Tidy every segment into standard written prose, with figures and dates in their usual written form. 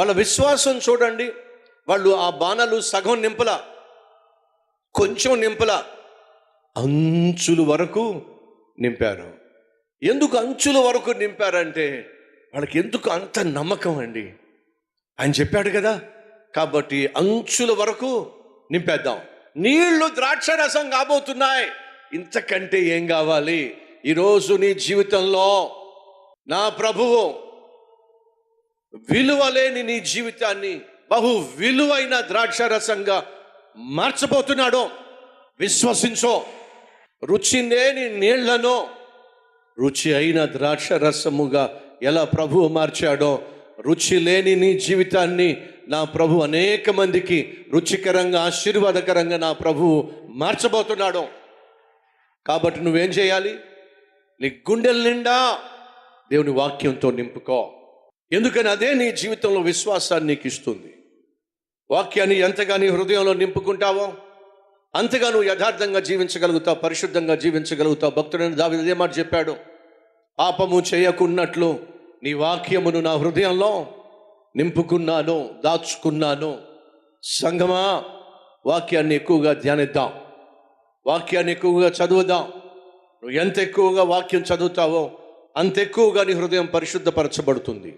వాళ్ళ విశ్వాసం చూడండి. వాళ్ళు ఆ బాణాలు సగం నింపల, కొంచెం నింపల, అంచుల వరకు నింపారు. ఎందుకు అంచుల వరకు నింపారంటే వాళ్ళకి ఎందుకు అంత నమ్మకం అండి. ఆయన చెప్పాడు కదా, కాబట్టి అంచుల వరకు నింపేద్దాం. నీళ్లు ద్రాక్ష రసం కాబోతున్నాయి, ఇంతకంటే ఏం కావాలి? ఈరోజు నీ జీవితంలో నా ప్రభువు విలువలేని నీ జీవితాన్ని బహు విలువైన ద్రాక్ష రసంగా మార్చబోతున్నాడు. విశ్వసించో. రుచి లేని నీళ్లను రుచి అయిన ద్రాక్ష రసముగా ఎలా ప్రభువు మార్చాడో, రుచి లేని నీ జీవితాన్ని నా ప్రభు అనేక మందికి రుచికరంగా, ఆశీర్వాదకరంగా నా ప్రభువు మార్చబోతున్నాడు. కాబట్టి నువ్వేం చేయాలి? నీ గుండెల నిండా దేవుని వాక్యంతో నింపుకో. ఎందుకని అదే నీ జీవితంలో విశ్వాసాన్ని నీకు ఇస్తుంది. వాక్యాన్ని ఎంతగా నీ హృదయంలో నింపుకుంటావో అంతగా నువ్వు యథార్థంగా జీవించగలుగుతావు, పరిశుద్ధంగా జీవించగలుగుతావు. భక్తుడైన దావీదు ఇదే మాట చెప్పాడు, పాపము చేయకున్నట్లు నీ వాక్యమును నా హృదయంలో నింపుకున్నాను, దాచుకున్నాను. సంగమా, వాక్యాన్ని ఎక్కువగా ధ్యానిద్దాం, వాక్యాన్ని ఎక్కువగా చదువుదాం. నువ్వు ఎంత ఎక్కువగా వాక్యం చదువుతావో అంత ఎక్కువగా నీ హృదయం పరిశుద్ధపరచబడుతుంది,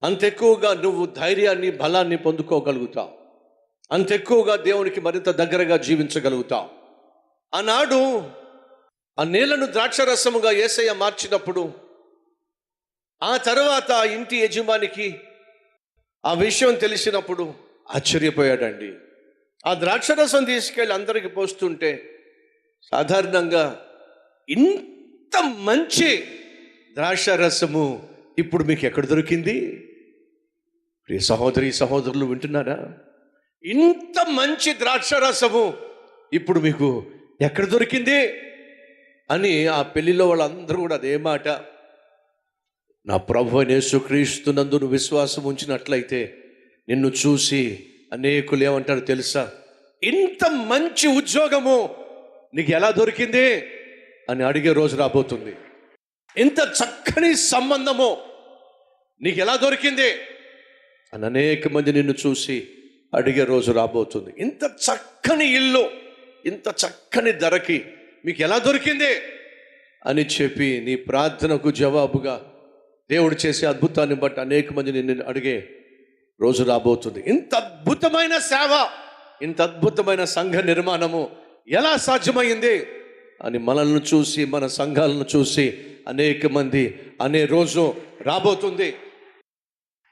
అంత ఎక్కువగా నువ్వు ధైర్యాన్ని, బలాన్ని పొందుకోగలుగుతావు, అంత ఎక్కువగా దేవునికి మరింత దగ్గరగా జీవించగలుగుతావు. ఆనాడు ఆ నీళ్లను ద్రాక్షరసముగా యేసయ్య మార్చినప్పుడు ఆ తర్వాత ఇంటి యజమానికి ఆ విషయం తెలిసినప్పుడు ఆశ్చర్యపోయాడండి. ఆ ద్రాక్షరసం తీసుకెళ్ళి అందరికి పోస్తుంటే సాధారణంగా ఇంత మంచి ద్రాక్షరసము ఇప్పుడు మీకు ఎక్కడ దొరికింది? ప్రియ సహోదరి సహోదరులు వింటున్నారా? ఇంత మంచి ద్రాక్షరసము ఇప్పుడు మీకు ఎక్కడ దొరికింది అని ఆ పెళ్లిలో వాళ్ళందరూ కూడా అదే మాట. నా ప్రభు యేసుక్రీస్తునందు నువ్వు విశ్వాసం ఉంచినట్లయితే నిన్ను చూసి అనేకులు ఏమంటారు తెలుసా? ఇంత మంచి ఉద్యోగము నీకు ఎలా దొరికింది అని అడిగే రోజు రాబోతుంది. ఇంత చక్కని సంబంధము నీకు ఎలా దొరికింది అని అనేక మంది నిన్ను చూసి అడిగే రోజు రాబోతుంది. ఇంత చక్కని ఇల్లు ఇంత చక్కని ధరకి మీకు ఎలా దొరికింది అని చెప్పి నీ ప్రార్థనకు జవాబుగా దేవుడు చేసే అద్భుతాన్ని బట్టి అనేక మంది నిన్ను అడిగే రోజు రాబోతుంది. ఇంత అద్భుతమైన సేవ, ఇంత అద్భుతమైన సంఘ నిర్మాణము ఎలా సాధ్యమైంది అని మనల్ని చూసి, మన సంఘాలను చూసి అనేక మంది అనే రోజు రాబోతుంది.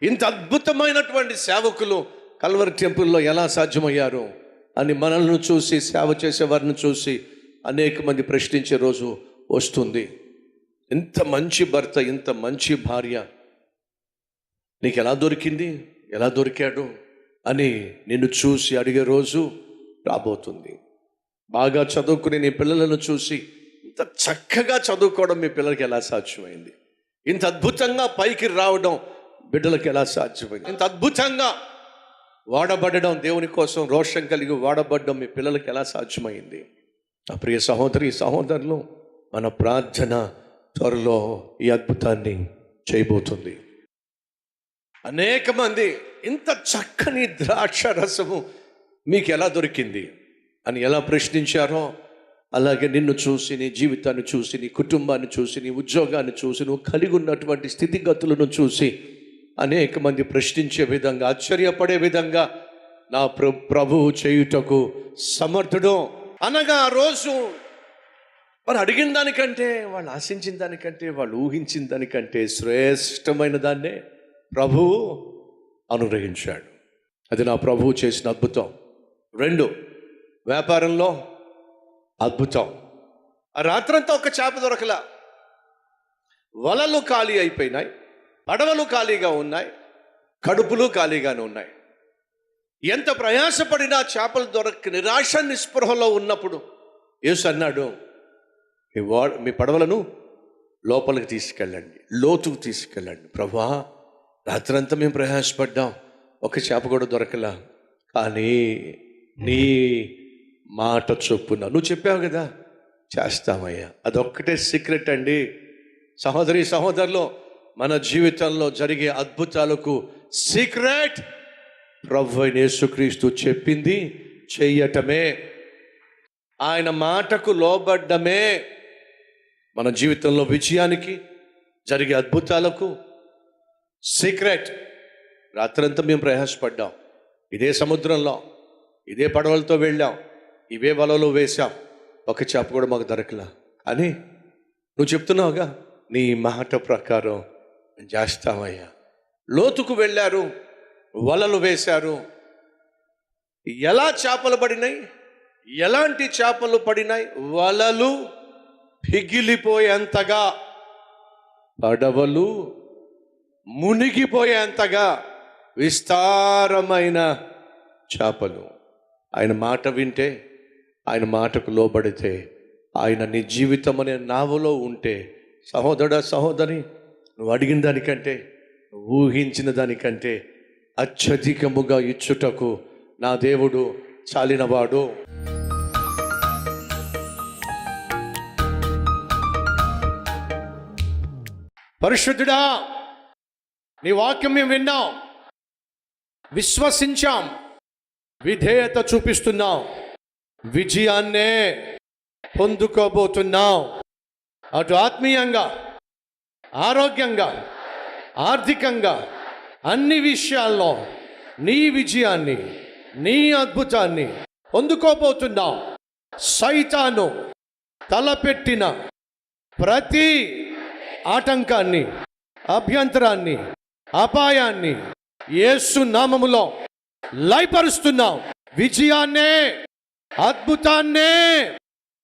ఇంత అద్భుతమైనటువంటి సేవకులు కల్వరి టెంపుల్లో ఎలా సాధ్యమయ్యారు అని మనల్ని చూసి, సేవ చేసే వారిని చూసి అనేక మంది ప్రశ్నించే రోజు వస్తుంది. ఇంత మంచి భర్త, ఇంత మంచి భార్య నీకు ఎలా దొరికింది, ఎలా దొరికాడు అని నిన్ను చూసి అడిగే రోజు రాబోతుంది. బాగా చదువుకుని నీ పిల్లలను చూసి ఇంత చక్కగా చదువుకోవడం మీ పిల్లలకి ఎలా సాధ్యమైంది? ఇంత అద్భుతంగా పైకి రావడం బిడ్డలకు ఎలా సాధ్యమైంది? ఇంత అద్భుతంగా వాడబడడం, దేవుని కోసం రోషం కలిగి వాడబడడం మీ పిల్లలకి ఎలా సాధ్యమైంది? నా ప్రియ సహోదరి సహోదరులు, మన ప్రార్థన త్వరలో ఈ అద్భుతాన్ని చేయబోతుంది. అనేక మంది ఇంత చక్కని ద్రాక్ష రసము మీకు ఎలా దొరికింది అని ఎలా ప్రశ్నించారో, అలాగే నిన్ను చూసి, నీ జీవితాన్ని చూసి, నీ కుటుంబాన్ని చూసి, నీ ఉద్యోగాన్ని చూసి, నువ్వు కలిగి ఉన్నటువంటి స్థితిగతులను చూసి అనేక మంది ప్రశ్నించే విధంగా, ఆశ్చర్యపడే విధంగా నా ప్రభువు చేయుటకు సమర్థుడు. అనగా ఆ రోజు వారు అడిగిన దానికంటే, వాళ్ళు ఆశించిన దానికంటే, వాళ్ళు ఊహించిన దానికంటే శ్రేష్టమైన దాన్నే ప్రభువు అనుగ్రహించాడు. అది నా ప్రభువు చేసిన అద్భుతం. 2, వ్యాపారంలో అద్భుతం. ఆ రాత్రంతా ఒక చేప దొరకలా, వలలు ఖాళీ అయిపోయినాయి, పడవలు ఖాళీగా ఉన్నాయి, కడుపులు ఖాళీగానే ఉన్నాయి. ఎంత ప్రయాసపడినా చేపలు దొరక నిరాశ నిస్పృహలో ఉన్నప్పుడు యేసు అన్నాడు, మీ పడవలను లోపలికి తీసుకెళ్ళండి, లోతుకు తీసుకెళ్ళండి. ప్రభువా, రాత్రంతా మేము ప్రయాసపడ్డాం, ఒక చేప కూడా దొరకలా, కానీ నీ మాట చొప్పున నువ్వు చెప్పావు కదా, చేస్తామయ్యా. అదొక్కటే సీక్రెట్ అండి. సహోదరి సహోదరులు, మన జీవితంలో జరిగే అద్భుతాలకు సీక్రెట్ ప్రభువైన యేసుక్రీస్తు చెప్పింది చెయ్యటమే, ఆయన మాటకు లోబడ్డమే మన జీవితంలో విజయానికి, జరిగే అద్భుతాలకు సీక్రెట్. రాత్రంతా మేము ప్రయాసపడ్డాం, ఇదే సముద్రంలో ఇదే పడవలతో వెళ్ళాం, ఇవే వలలో వేశాం, ఒక చేప కూడా మాకు దొరకలా. అని నువ్వు చెప్తున్నావుగా, నీ మాట ప్రకారం చేస్తామయ్యా. లోతుకు వెళ్ళారు, వలలు వేశారు. ఎలా చేపలు పడినాయి, ఎలాంటి చేపలు పడినాయి? వలలు పిగిలిపోయేంతగా, పడవలు మునిగిపోయేంతగా విస్తారమైన చేపలు. ఆయన మాట వింటే, ఆయన మాటకు లోబడితే, ఆయన నీ జీవితం అనే నావలో ఉంటే, సహోదరుడా సహోదరి, నువ్వు అడిగిన దానికంటే, నువ్వు ఊహించిన దానికంటే అత్యధికముగా ఇచ్చుటకు నా దేవుడు చాలినవాడు. పరిశుద్ధుడా, నీ వాక్యం మేము విన్నాం, విశ్వసించాం, విధేయత చూపిస్తున్నాం, విజయాన్నే పొందుకోబోతున్నాం. అటు ఆత్మీయంగా, ఆరోగ్యంగా, ఆర్థికంగా, అన్ని విషయాల్లో నీ విజయాన్ని, నీ అద్భుతాన్ని పొందుకోబోతున్నాం. సైతాను తలపెట్టిన ప్రతి ఆటంకాన్ని, అభ్యంతరాన్ని, అపాయాన్ని యేసు నామములో లయపరుస్తున్నాం. విజయాన్నే, అద్భుతాన్నే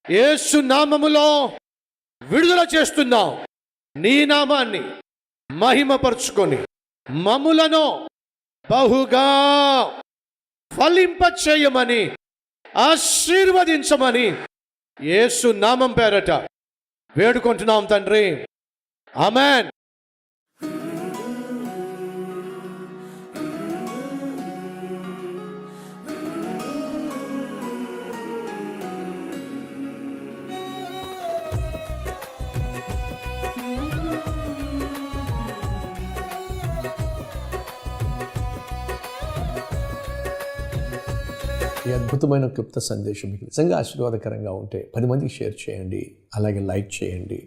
యేసు నామములో విడుదల చేస్తున్నాం. నీ నామాన్ని మహిమపరుచుకొని మమ్ములను బహుగా ఫలింపచేయమని, ఆశీర్వదించమని యేసు నామం పేరట వేడుకుంటున్నాం తండ్రి. ఆమేన్. ఈ అద్భుతమైన క్లుప్త సందేశం మీకు నిజంగా ఆశీర్వాదకరంగా ఉంటే 10 మందికి షేర్ చేయండి, అలాగే లైక్ చేయండి.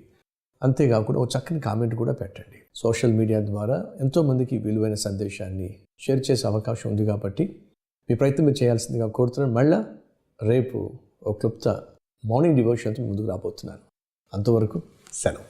అంతేకాకుండా ఒక చక్కని కామెంట్ కూడా పెట్టండి. సోషల్ మీడియా ద్వారా ఎంతోమందికి విలువైన సందేశాన్ని షేర్ చేసే అవకాశం ఉంది కాబట్టి మీ ప్రయత్నం మీరు చేయాల్సిందిగా కోరుతున్నాను. మళ్ళా రేపు ఒక క్లుప్త మార్నింగ్ డివోషన్తో ముందుకు రాబోతున్నాను. అంతవరకు సెలవు.